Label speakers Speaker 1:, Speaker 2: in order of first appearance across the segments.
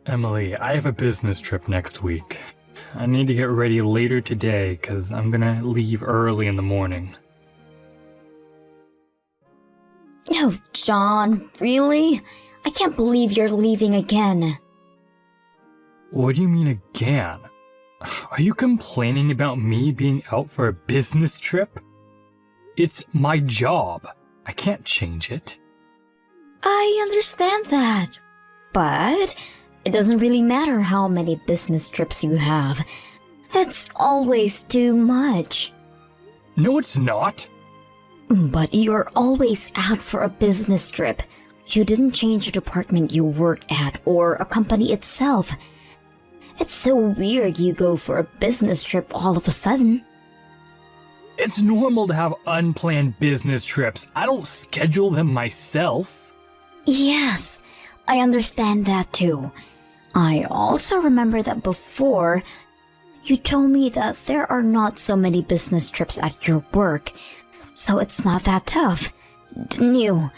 Speaker 1: Emily, I have a business trip next week. I need to get ready later today because I'm gonna leave early in the morning.
Speaker 2: Oh, John, really? I can't believe you're leaving again.
Speaker 1: What do you mean again? Are you complaining about me being out for a business trip? It's my job. I can't change it.
Speaker 2: I understand that. But it doesn't really matter how many business trips you have. It's always too much.
Speaker 1: No, it's not.
Speaker 2: But you're always out for a business trip. You didn't change the department you work at or a company itself. It's so weird you go for a business trip all of a sudden.
Speaker 1: It's normal to have unplanned business trips. I don't schedule them myself.
Speaker 2: Yes, I understand that too. I also remember that before, you told me that there are not so many business trips at your work, so it's not that tough, didn't you?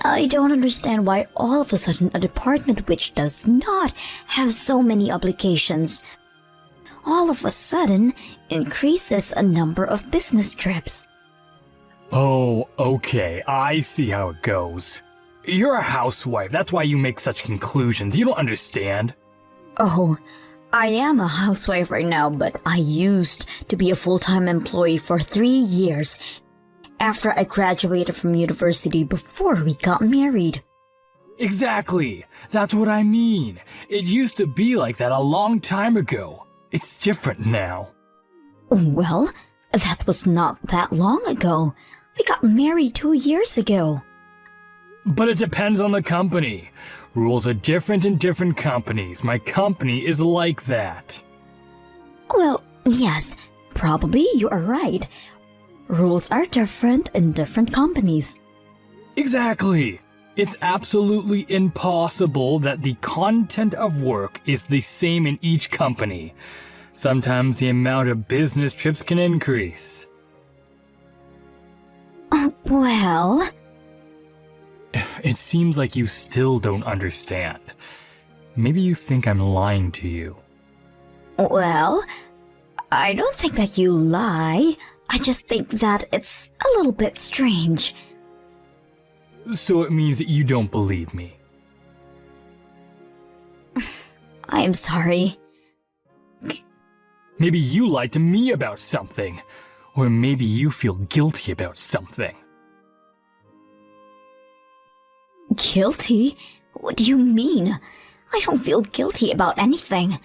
Speaker 2: I don't understand why all of a sudden a department which does not have so many obligations all of a sudden increases a number of business trips.
Speaker 1: Oh, okay, I see how it goes. You're a housewife, that's why you make such conclusions. You don't understand.
Speaker 2: Oh, I am a housewife right now, but I used to be a full-time employee for 3 years after I graduated from university before we got married.
Speaker 1: Exactly, that's what I mean. It used to be like that a long time ago. It's different now.
Speaker 2: Well, that was not that long ago. We got married 2 years ago.
Speaker 1: But it depends on the company. Rules are different in different companies. My company is like that.
Speaker 2: Well, yes, probably you are right. Rules are different in different companies.
Speaker 1: Exactly. It's absolutely impossible that the content of work is the same in each company. Sometimes the amount of business trips can increase.
Speaker 2: Well...
Speaker 1: It seems like you still don't understand. Maybe you think I'm lying to you.
Speaker 2: Well, I don't think that you lie. I just think that it's a little bit strange.
Speaker 1: So it means that you don't believe me.
Speaker 2: I'm sorry.
Speaker 1: Maybe you lied to me about something. Or maybe you feel guilty about something.
Speaker 2: Guilty? What do you mean? I don't feel guilty about anything.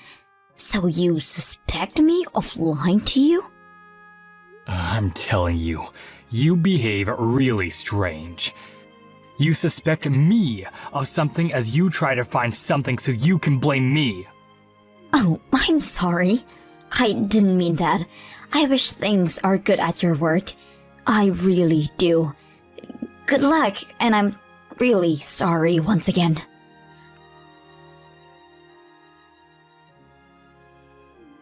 Speaker 2: So you suspect me of lying to you?
Speaker 1: I'm telling you, you behave really strange. You suspect me of something as you try to find something so you can blame me.
Speaker 2: Oh, I'm sorry. I didn't mean that. I wish things are good at your work. I really do. Good luck, and I'm really sorry once again.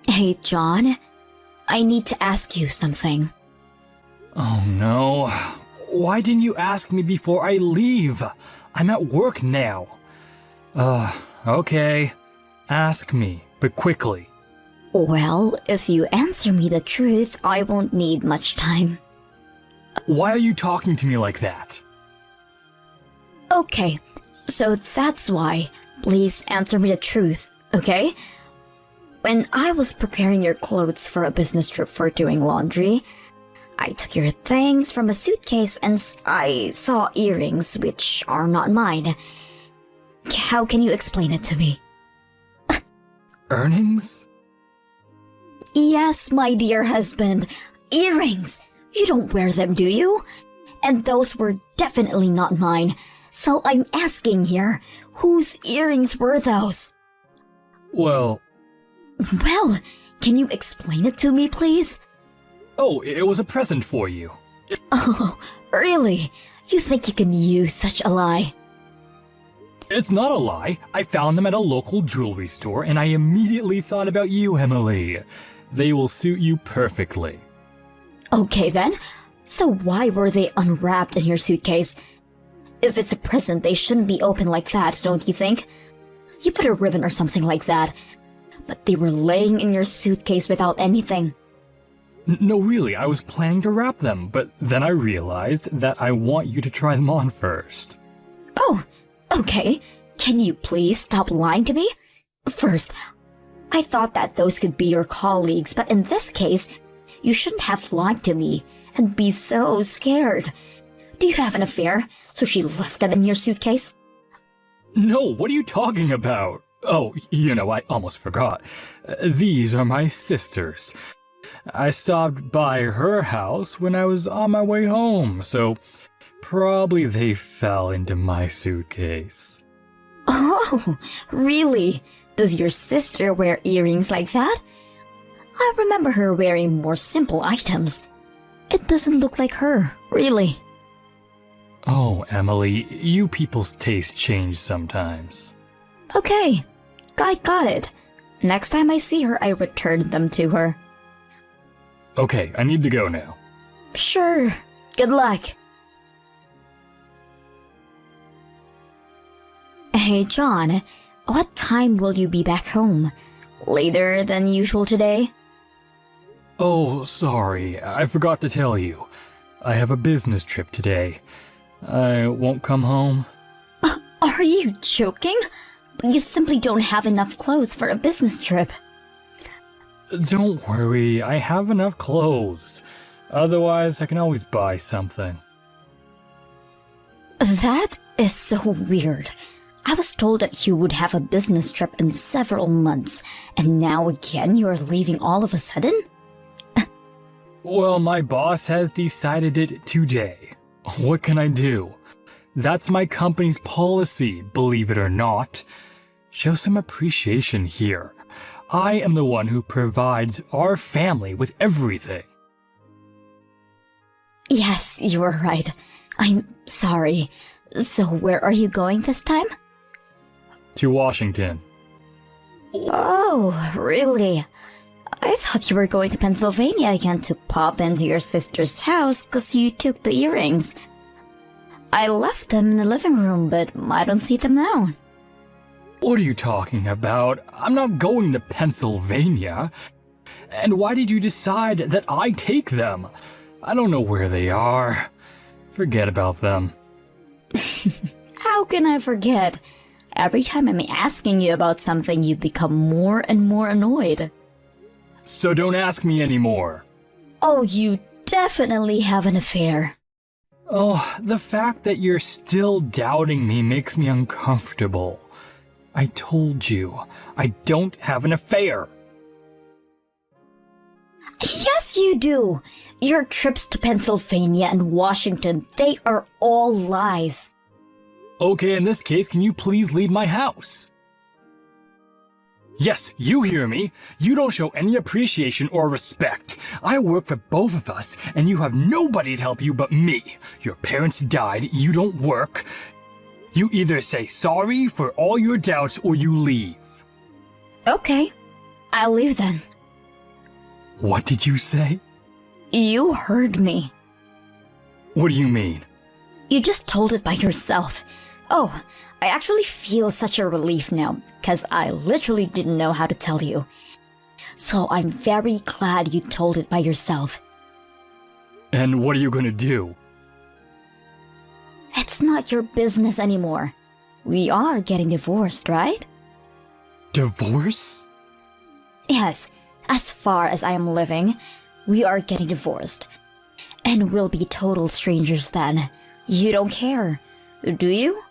Speaker 2: Hey, John. I need to ask you something.
Speaker 1: Oh no. Why didn't you ask me before I leave? I'm at work now. Okay. Ask me, but quickly.
Speaker 2: Well, if you answer me the truth, I won't need much time.
Speaker 1: Why are you talking to me like that?
Speaker 2: Okay, so that's why. Please answer me the truth, okay? When I was preparing your clothes for a business trip for doing laundry, I took your things from a suitcase and I saw earrings which are not mine. How can you explain it to me?
Speaker 1: Earnings?
Speaker 2: Yes, my dear husband. Earrings! You don't wear them, do you? And those were definitely not mine. So I'm asking here, whose earrings were those?
Speaker 1: Well,
Speaker 2: can you explain it to me, please?
Speaker 1: oh, it was a present for you.
Speaker 2: Oh, really? You think you can use such a lie?
Speaker 1: It's not a lie. I found them at a local jewelry store and I immediately thought about you, Emily. They will suit you perfectly.
Speaker 2: Okay then. So why were they unwrapped in your suitcase? If it's a present, they shouldn't be open like that, don't you think? You put a ribbon or something like that. But they were laying in your suitcase without anything.
Speaker 1: No, really, I was planning to wrap them, but then I realized that I want you to try them on first.
Speaker 2: Oh, okay. Can you please stop lying to me? First, I thought that those could be your colleagues, but in this case, you shouldn't have lied to me and be so scared. Do you have an affair, so she left them in your suitcase?
Speaker 1: No, what are you talking about? Oh, I almost forgot. These are my sisters. I stopped by her house when I was on my way home, so probably they fell into my suitcase.
Speaker 2: Oh, really? Does your sister wear earrings like that? I remember her wearing more simple items. It doesn't look like her, really.
Speaker 1: Oh, Emily, you people's taste change sometimes.
Speaker 2: Okay, I got it. Next time I see her, I return them to her.
Speaker 1: Okay, I need to go now.
Speaker 2: Sure. Good luck. Hey, John. What time will you be back home? Later than usual today?
Speaker 1: Oh, sorry, I forgot to tell you. I have a business trip today. I won't come home.
Speaker 2: Are you joking? You simply don't have enough clothes for a business trip.
Speaker 1: Don't worry, I have enough clothes. Otherwise, I can always buy something.
Speaker 2: That is so weird. I was told that you would have a business trip in several months, and now again you're leaving all of a sudden?
Speaker 1: Well, my boss has decided it today. What can I do? That's my company's policy, believe it or not. Show some appreciation here. I am the one who provides our family with everything.
Speaker 2: Yes, you are right. I'm sorry. So where are you going this time?
Speaker 1: To Washington.
Speaker 2: Oh, really? I thought you were going to Pennsylvania again to pop into your sister's house because you took the earrings. I left them in the living room, but I don't see them now.
Speaker 1: What are you talking about? I'm not going to Pennsylvania. And why did you decide that I take them? I don't know where they are. Forget about them.
Speaker 2: How can I forget? Every time I'm asking you about something, you become more and more annoyed.
Speaker 1: So don't ask me anymore.
Speaker 2: Oh, you definitely have an affair.
Speaker 1: Oh, the fact that you're still doubting me makes me uncomfortable. I told you, I don't have an affair.
Speaker 2: Yes, you do. Your trips to Pennsylvania and Washington, they are all lies.
Speaker 1: Okay, in this case, can you please leave my house? Yes, you hear me. You don't show any appreciation or respect. I work for both of us, and you have nobody to help you but me. Your parents died, you don't work. You either say sorry for all your doubts or you leave.
Speaker 2: Okay, I'll leave then.
Speaker 1: What did you say?
Speaker 2: You heard me.
Speaker 1: What do you mean?
Speaker 2: You just told it by yourself. Oh, I actually feel such a relief now, because I literally didn't know how to tell you. So I'm very glad you told it by yourself.
Speaker 1: And what are you gonna do?
Speaker 2: It's not your business anymore. We are getting divorced, right?
Speaker 1: Divorce?
Speaker 2: Yes, as far as I am living, we are getting divorced. And we'll be total strangers then. You don't care, do you?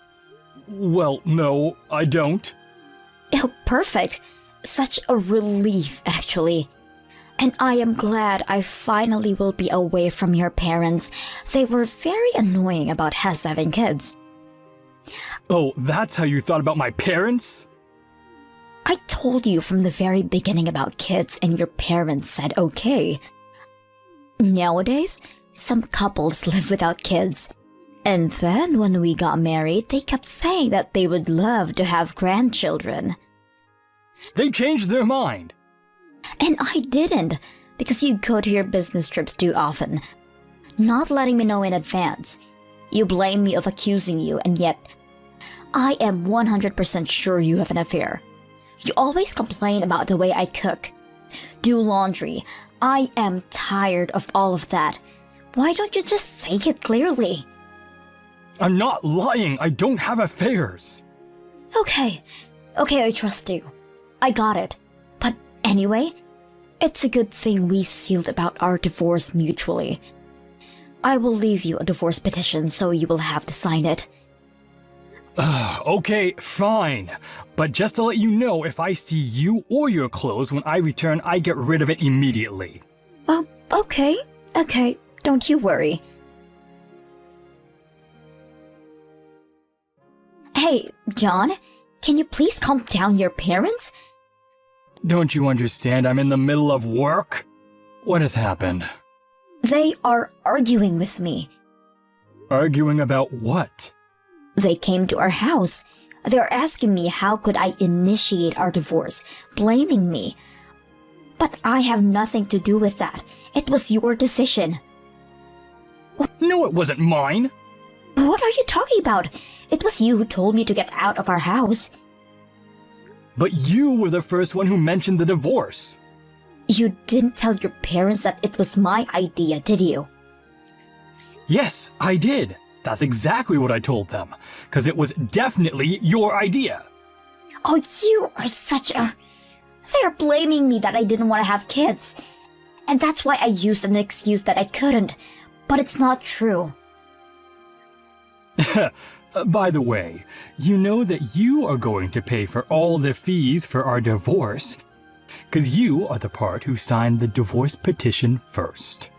Speaker 1: Well, no, I don't.
Speaker 2: Oh, perfect. Such a relief, actually. And I am glad I finally will be away from your parents. They were very annoying about us having kids.
Speaker 1: Oh, that's how you thought about my parents?
Speaker 2: I told you from the very beginning about kids and your parents said okay. Nowadays, some couples live without kids. And then when we got married, they kept saying that they would love to have grandchildren.
Speaker 1: They changed their mind.
Speaker 2: And I didn't, because you go to your business trips too often, not letting me know in advance. You blame me of accusing you, and yet I am 100% sure you have an affair. You always complain about the way I cook, do laundry. I am tired of all of that. Why don't you just say it clearly?
Speaker 1: I'm not lying. I don't have affairs.
Speaker 2: Okay, I trust you. I got it. But anyway, it's a good thing we sealed about our divorce mutually. I will leave you a divorce petition so you will have to sign it.
Speaker 1: Okay, fine. But just to let you know, if I see you or your clothes when I return, I get rid of it immediately.
Speaker 2: Oh, okay. Don't you worry. Hey, John, can you please calm down your parents?
Speaker 1: Don't you understand? I'm in the middle of work? What has happened?
Speaker 2: They are arguing with me.
Speaker 1: Arguing about what?
Speaker 2: They came to our house. They're asking me how could I initiate our divorce, blaming me. But I have nothing to do with that. It was your decision.
Speaker 1: No, it wasn't mine.
Speaker 2: What are you talking about? It was you who told me to get out of our house.
Speaker 1: But you were the first one who mentioned the divorce.
Speaker 2: You didn't tell your parents that it was my idea, did you?
Speaker 1: Yes, I did. That's exactly what I told them. Because it was definitely your idea.
Speaker 2: Oh, you are such a... They're blaming me that I didn't want to have kids. And that's why I used an excuse that I couldn't. But it's not true.
Speaker 1: By the way, you know that you are going to pay for all the fees for our divorce. Because you are the part who signed the divorce petition first.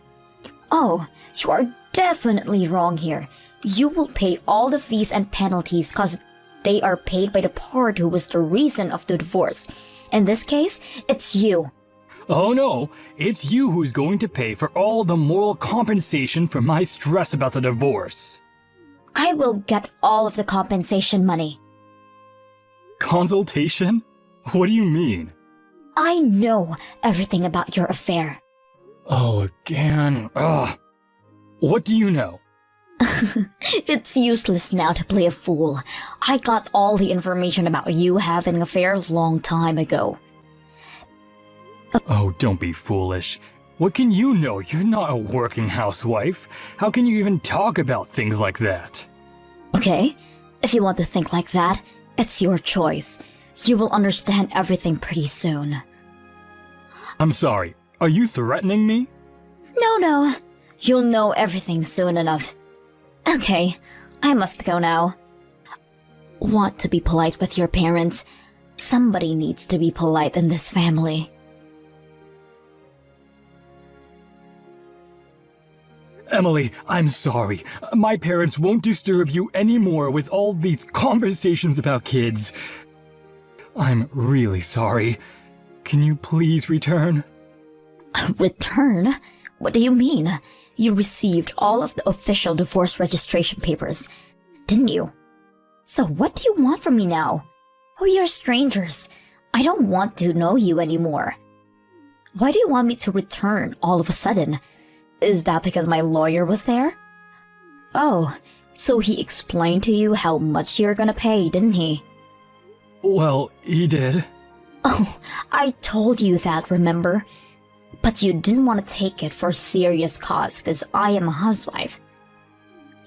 Speaker 2: Oh, you are definitely wrong here. You will pay all the fees and penalties because they are paid by the part who was the reason of the divorce. In this case, it's you.
Speaker 1: Oh no, it's you who's going to pay for all the moral compensation for my stress about the divorce.
Speaker 2: I will get all of the compensation money.
Speaker 1: Consultation? What do you mean?
Speaker 2: I know everything about your affair.
Speaker 1: Oh, again. Ugh. What do you know?
Speaker 2: It's useless now to play a fool. I got all the information about you having an affair a long time ago.
Speaker 1: Oh, don't be foolish. What can you know? You're not a working housewife. How can you even talk about things like that?
Speaker 2: Okay, if you want to think like that, it's your choice. You will understand everything pretty soon.
Speaker 1: I'm sorry. Are you threatening me?
Speaker 2: No. You'll know everything soon enough. Okay, I must go now. Want to be polite with your parents? Somebody needs to be polite in this family.
Speaker 1: Emily, I'm sorry. My parents won't disturb you anymore with all these conversations about kids. I'm really sorry. Can you please return?
Speaker 2: Return? What do you mean? You received all of the official divorce registration papers, didn't you? So what do you want from me now? We are strangers. I don't want to know you anymore. Why do you want me to return all of a sudden? Is that because my lawyer was there? Oh, so he explained to you how much you're gonna pay, didn't he?
Speaker 1: Well, he did.
Speaker 2: Oh, I told you that, remember? But you didn't want to take it for a serious cause because I am a housewife.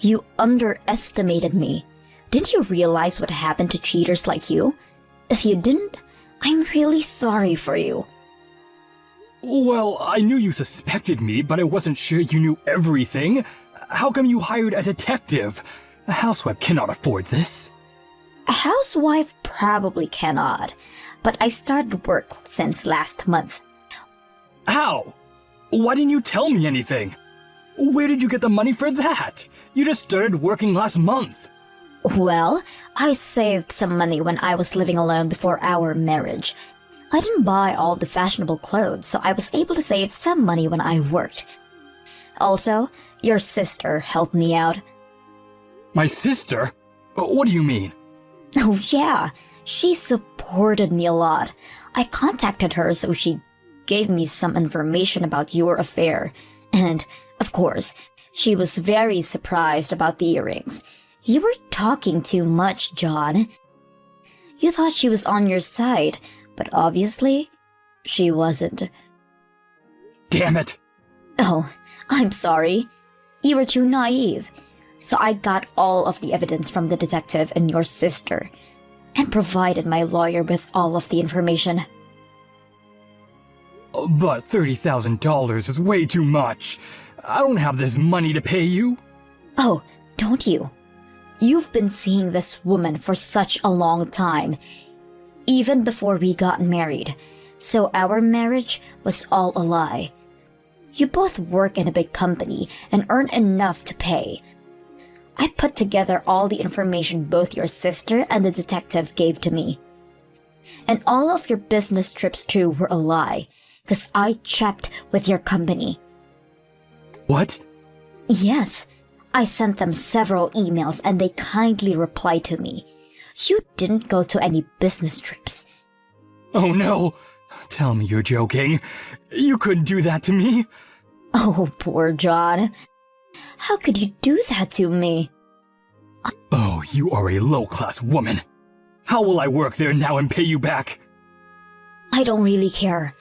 Speaker 2: You underestimated me. Didn't you realize what happened to cheaters like you? If you didn't, I'm really sorry for you.
Speaker 1: Well, I knew you suspected me, but I wasn't sure you knew everything. How come you hired a detective? A housewife cannot afford this.
Speaker 2: A housewife probably cannot, but I started work since last month.
Speaker 1: How? Why didn't you tell me anything? Where did you get the money for that? You just started working last month.
Speaker 2: Well, I saved some money when I was living alone before our marriage. I didn't buy all the fashionable clothes, so I was able to save some money when I worked. Also, your sister helped me out.
Speaker 1: My sister? What do you mean?
Speaker 2: Oh yeah, she supported me a lot. I contacted her so she gave me some information about your affair. And, of course, she was very surprised about the earrings. You were talking too much, John. You thought she was on your side, but obviously, she wasn't.
Speaker 1: Damn it!
Speaker 2: Oh, I'm sorry. You were too naive. So I got all of the evidence from the detective and your sister, and provided my lawyer with all of the information.
Speaker 1: But $30,000 is way too much. I don't have this money to pay you.
Speaker 2: Oh, don't you? You've been seeing this woman for such a long time, even before we got married, so our marriage was all a lie. You both work in a big company and earn enough to pay. I put together all the information both your sister and the detective gave to me. And all of your business trips too were a lie, because I checked with your company.
Speaker 1: What?
Speaker 2: Yes, I sent them several emails and they kindly replied to me. You didn't go to any business trips.
Speaker 1: Oh no! Tell me you're joking. You couldn't do that to me.
Speaker 2: Oh, poor John. How could you do that to me?
Speaker 1: Oh, you are a low-class woman. How will I work there now and pay you back?
Speaker 2: I don't really care.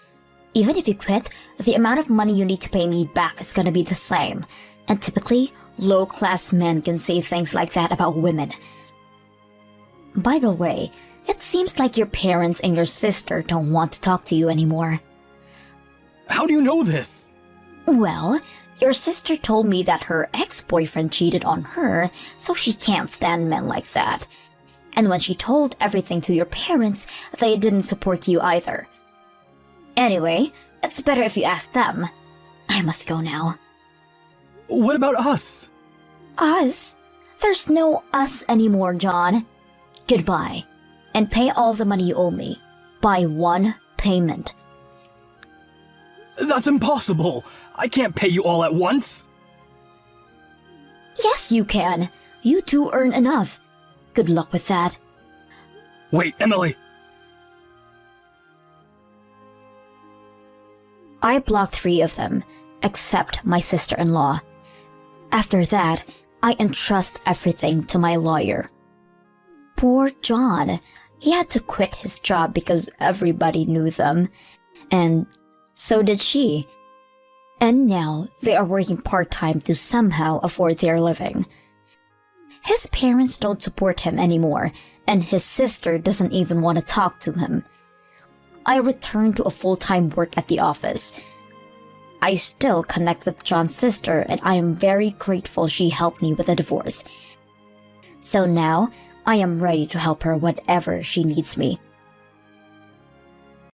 Speaker 2: Even if you quit, the amount of money you need to pay me back is gonna be the same. And typically, low-class men can say things like that about women. By the way, it seems like your parents and your sister don't want to talk to you anymore.
Speaker 1: How do you know this?
Speaker 2: Well, your sister told me that her ex-boyfriend cheated on her, so she can't stand men like that. And when she told everything to your parents, they didn't support you either. Anyway, it's better if you ask them. I must go now.
Speaker 1: What about us?
Speaker 2: Us? There's no us anymore, John. Goodbye. And pay all the money you owe me. By one payment.
Speaker 1: That's impossible. I can't pay you all at once.
Speaker 2: Yes, you can. You two earn enough. Good luck with that.
Speaker 1: Wait, Emily.
Speaker 2: I blocked 3 of them, except my sister-in-law. After that, I entrust everything to my lawyer. Poor John. He had to quit his job because everybody knew them. And so did she. And now they are working part-time to somehow afford their living. His parents don't support him anymore, and his sister doesn't even want to talk to him. I returned to a full-time work at the office. I still connect with John's sister, and I am very grateful she helped me with the divorce. So now, I am ready to help her whenever she needs me.